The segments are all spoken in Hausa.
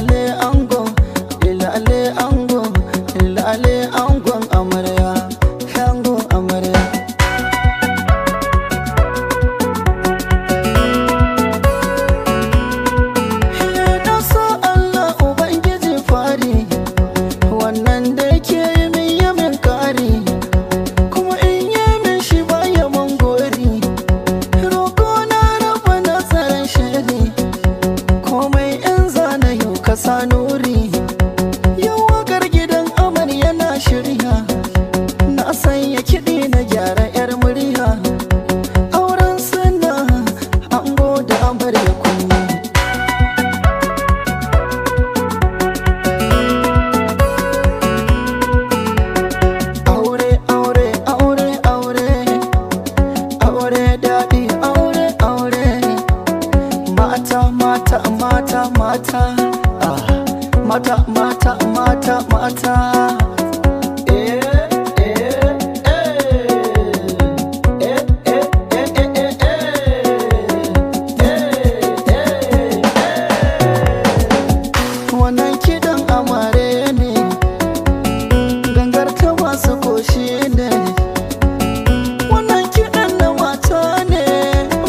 lilale angon, lilale angon, lilale angon amarya, angon amarya. Na so Allah Ubangiji fari, wannan da yake yi min yamin kari, kuma in yi min shi baya mangori. Roƙo na raba nasarar shari, komai in zana yau ka sa nuri. Yau wakar gidan amarya na shirya, na sanya kiɗi na gyara 'yar murya. Auren suna ango da amarya kunya. Aure, aure, aure, aure, aure daɗi, aure, aure. Mata, mata, mata, mata, ah. Mata, mata, mata, mata. Eh, eh, eh. Eh, eh, eh, eh, eh, eh. Eh, eh. Wannan kiɗan amare ne, gangar ta masu koshi ne. Wannan kiɗan na mata ne,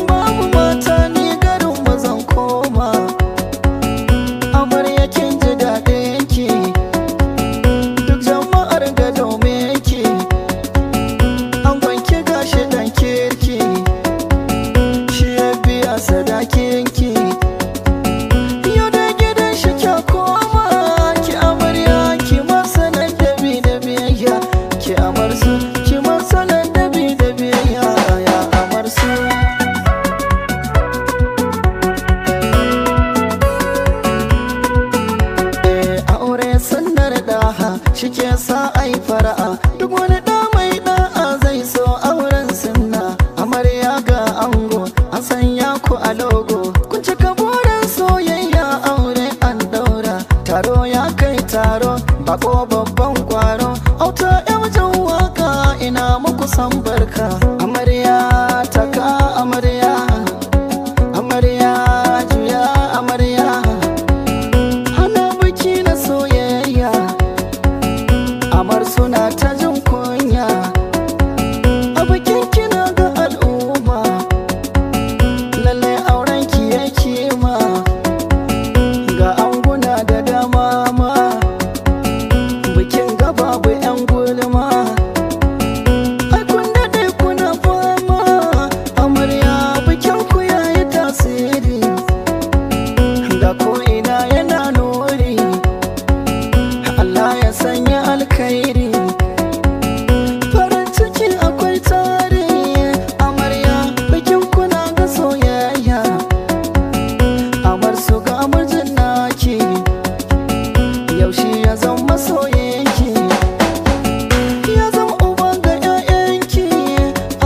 babu mata ni garin mu zan koma. Amarya kin ji daɗin ki, duk jama'ar ga domin ki. Angon ki gashi ɗan kirki, shi ya biya sadakin ki. Yau da gidan shi kya koma, ki amarya ki masa ladabi da biyayya. Ki amarsu, ki masa ladabi da biyayya, ya amarsu. Aure sunnar daha shi ke sa ai fara'a, duk wani ɗa mai ɗa'a zai so auren sunna. Amarya ga ango an sanya ku a logo, kun cika burin soyayya aure an daura. Taro ya kai taro, bako babban kwaro, auta yan waka ina muku san barka. Amarya taka amarya, amarya juya amarya. Ana biki na soyayya, amar suna ta jin kunya. A bikin kina ga al'umma, lallai auren ki ya kima. Ga anguna da dama ma, bikin ga babu 'yan gulma. Ai kun daɗe kuna fama, amarya bikin ku yayi tasiri. Ga ko'ina yana nuri, Allah ya sanya alkhairi. Farin ciki akwai tare, amarya bikin kuna ga soyayya. Amar su ga mijin naki, yaushe ya zama soyayyanki. Ya zama uba ga 'ya'yanki,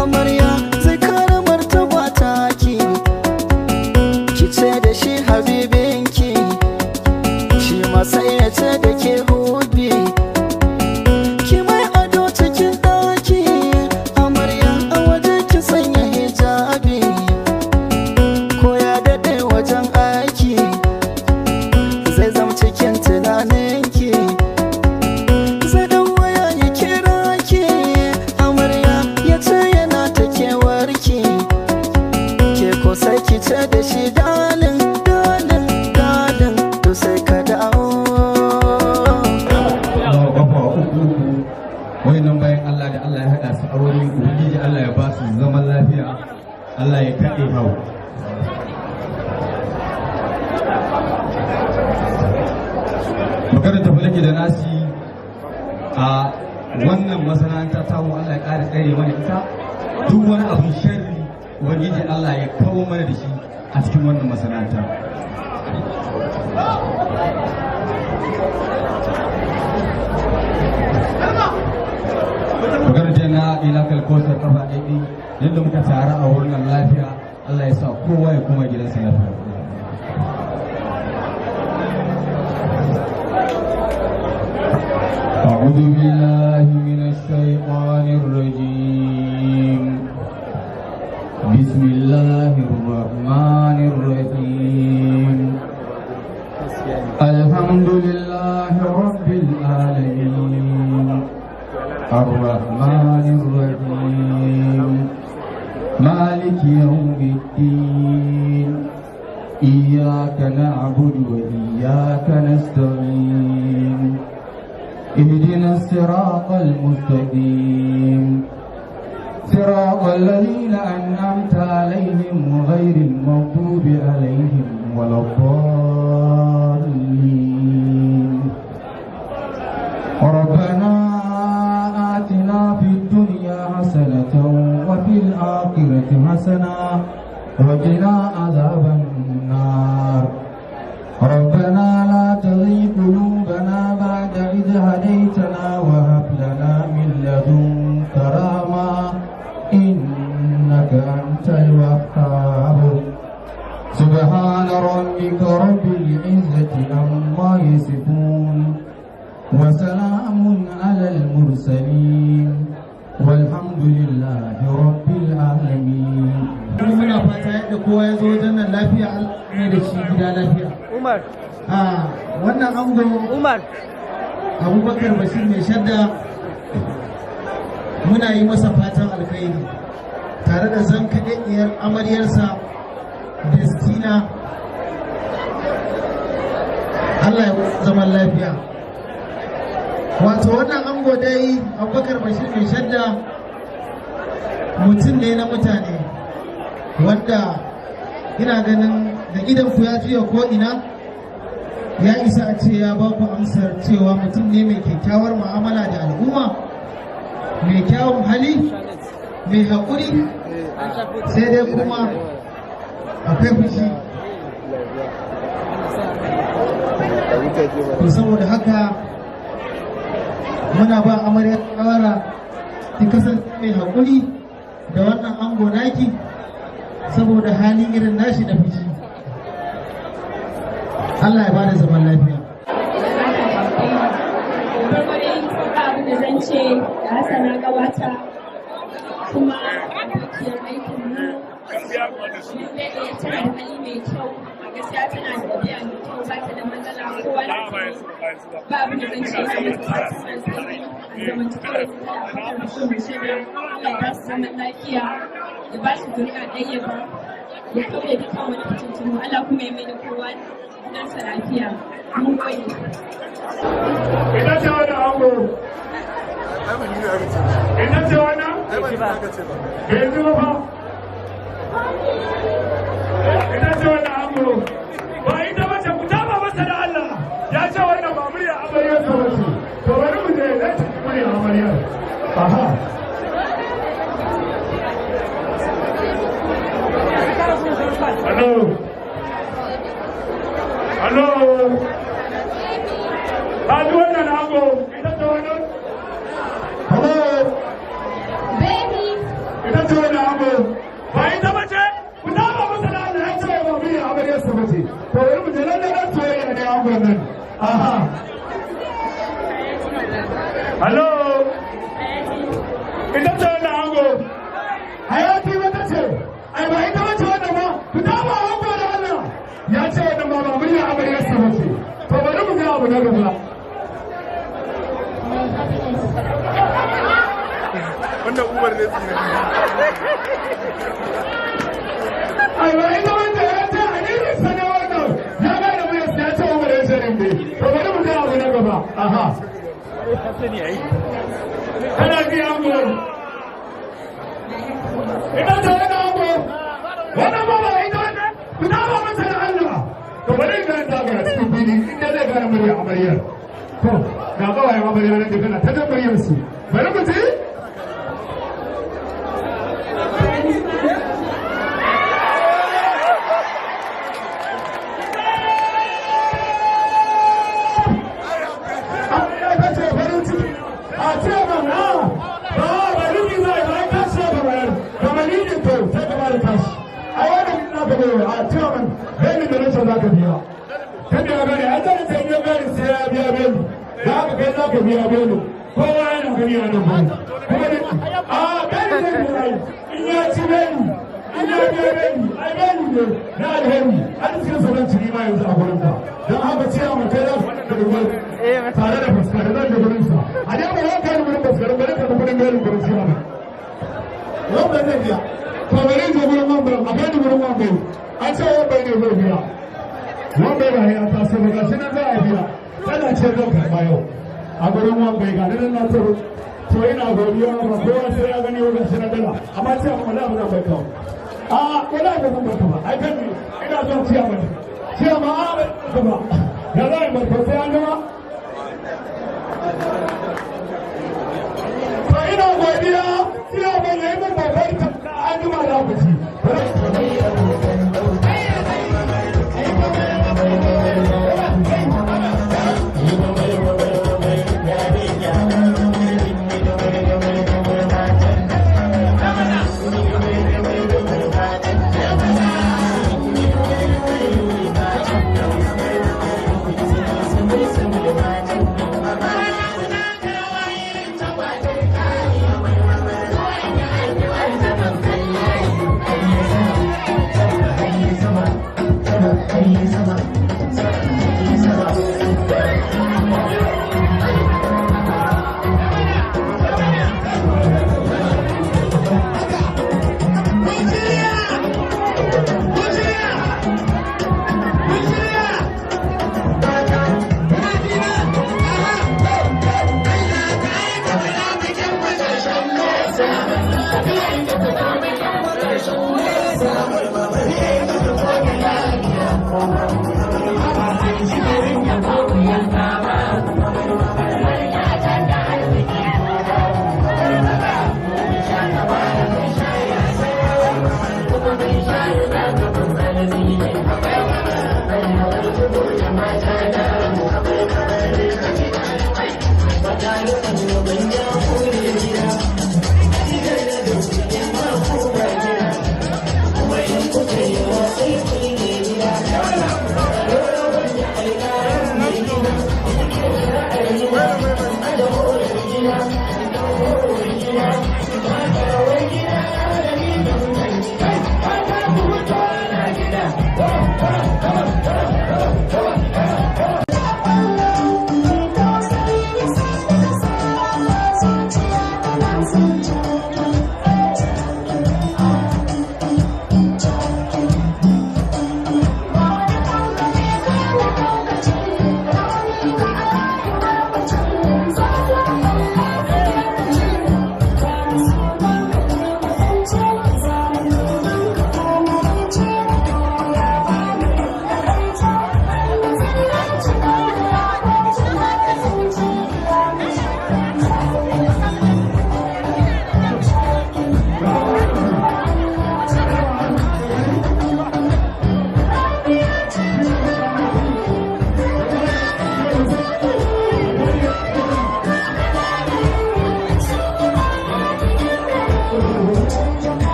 amarya zai kare martaba taki. Ki ce da shi habibinki, shi ma sai ya ce da ke hubi. Ki mai ado cikin ɗaki, amarya a waje ki sanya hijabi. Ko ya daɗe wajen aiki, zai zama cikin tunaninki. Zai ɗan waya ya kira ki, amarya ya ce yana ta kewarki. Ke ko sai ki ce da shi dalin, dalin, dalin, to sai ka dawo. Kafa uku wayannan bayan Allah da Allah ya haɗa su aure, ubangiji Allah ya ba su zaman lafiya, Allah ya kaɗe hau. Maganar tafilaki da nasi a wannan masana'anta ta mu, Allah ya ƙara tsare mana ita. Duk wani abin sharri ubangiji Allah ya kawo mana da shi a cikin wannan masana'anta. Maganar jana ila kalkosar kafa ɗaiɗi, yadda muka tara a wurin lafiya, Allah ya sa kowa ya koma gidansa lafiya. أعوذ بالله من الشيطان الرجيم. بسم الله الرحمن الرحيم. الحمد لله رب العالمين الرحمن الرحيم مالك يوم الدين إياك نعبد وإياك نستعين اهدنا الصراط المستقيم صراط الذين أنعمت عليهم غير المغضوب عليهم ولا الضالين ربنا آتنا في الدنيا حسنة وفي الآخرة حسنة وقنا عذاب النار ربنا لا تزغ قلوبنا بعد إذ هديتنا وهب لنا من لدنك رحمة إنك أنت الوهاب سبحان ربك رب العزة عما يصفون وسلام على المرسلين والحمد لله رب العالمين. muna fata yadda kowa ya zo wajen nan lafiya ne da shi gida lafiya. Umar. Wannan ango Umar. Abubakar Bashir mai shadda muna yi masa fatan alkhairi tare da zankaɗaɗɗiyar amaryarsa Destina. Allah ya zaman lafiya. Wato wannan ango dai Abubakar Bashir mai shadda mutum ne na mutane wanda ina ganin da idan ku ya juya ko ina ya isa a ce ya ba ku amsar cewa mutum ne mai kyakkyawar mu'amala da al'umma, mai kyawun hali, mai haƙuri, sai dai kuma akwai fushi. To saboda haka muna ba amarya shawara ki kasance mai haƙuri da wannan ango naki saboda halin irin nashi da fushi. Allah ya ba da zaman lafiya. Abin da zan ce da Hassana gabata kuma abokiyar aikin mu da tana da hali mai kyau, a gaskiya tana da ɗabi'a mai kyau, ba ta da matsala kowa da ba abin da zan ce da zamantakewar su da abokan da shi shida. Allah ya ba su zaman lafiya, ya ba su zuri'a ɗaya ba, ya kauye dukkan wani fitintunu. Allah kuma ya mai da kowa nasa lafiya. Mun gode. Ina ce wani ango? Ina ce wani? Bai zuba ba. Ina ce wani ango? Ba ita mace ku taba masa da Allah. Ya ce wannan ba murya amaryar sa bace. To bari mu je da ta murya amaryar. Aha. Hello. Hello. Hadi wannan ango, ita ce wannan? Hello. Baby. Ita ce wannan ango. Ba ita bace? Ku taba masa da Allah, ya ce ba murya amaryar sa bace. To bari mu je nan da nan soyayya ne angon nan. Aha. Hello. Ita ce wannan ango. Hayati wata ce. Ai ba ita bace wannan ba. Ku taba ango da Allah. Ya ce wannan ba murya amaryar sa bace. To bari mu ga abu na gaba. Wannan Umar ne tsira. Ai ba ita wanda ya ce a ne sana wannan. Ya ga da mai ya ce Umar ya ce ne. To bari mu ga abu na gaba. Aha. Kana ji ango. Ita ce wannan ango. Wannan ba ita wannan. Ku dawo masa da Allah. To bari ga ta ga cikin fili inda zai ga murya amaryar. To ga kawai amaryar da kana ta muryar su. Bari mu ji. biya belo kowa yana gani a nan bane kuma da a bani zai biya in ya ci bani ina beni ai beni ne na alheri an cikin sauran ciki ma yanzu a gurin ka don haka ce a mutai za su da gurin tare da fuskar nan da gurin sa a dai ba za ka yi gurin fuskar ba ka da gurin gari gurin siya ba wannan zai biya to bari je gurin mambar a kai gurin mambar an ce wambai ne zai biya wambai ba ya ta sai ga shi nan za a biya kana ce zan karɓa yau a gurin wambai ga nan na tsaro to ina godiya ba kowa sai ya gani wajen shi na dala amma ce amma wala ba zan bai kawo a wala ba zan bai kawo ai kan ina son ciya mata ciya ma a ba ya za a yi barka sai an gama to ina godiya ciya ma ya yi mun babbar an gama da ku ci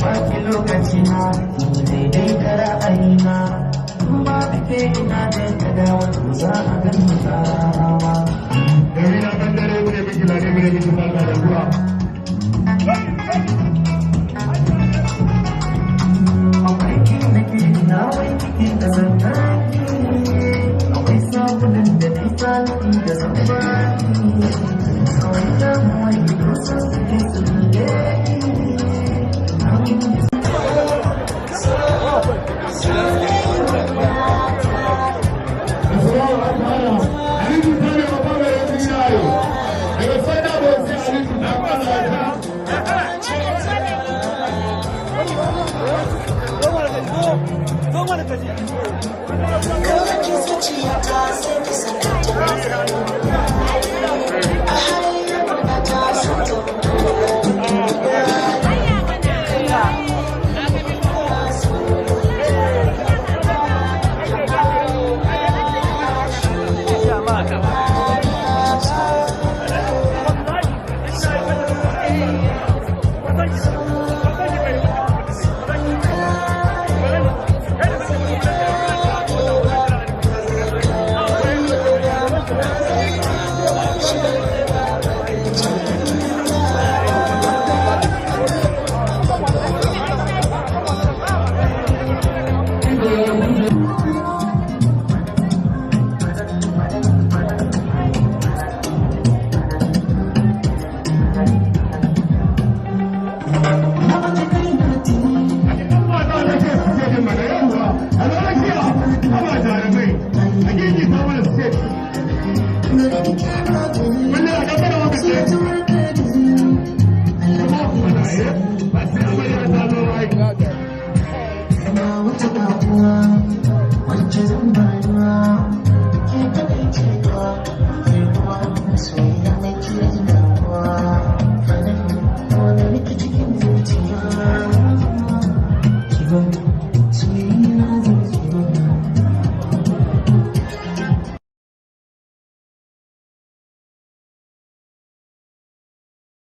Baki lokaci na daidai da ra'ayina ba ake ina da kada wato za a gani tsawa. Gari na kan dare mune miki lade mune miki barka da zuwa. Akwai kin da ke ina wai cikin da zantaki, akwai sabunan da na yi talibi da zambaki, kawai damuwa yi kusa suke su ne. Wacce zan bayuwa ke kaɗai cewa ke kuma soyayya.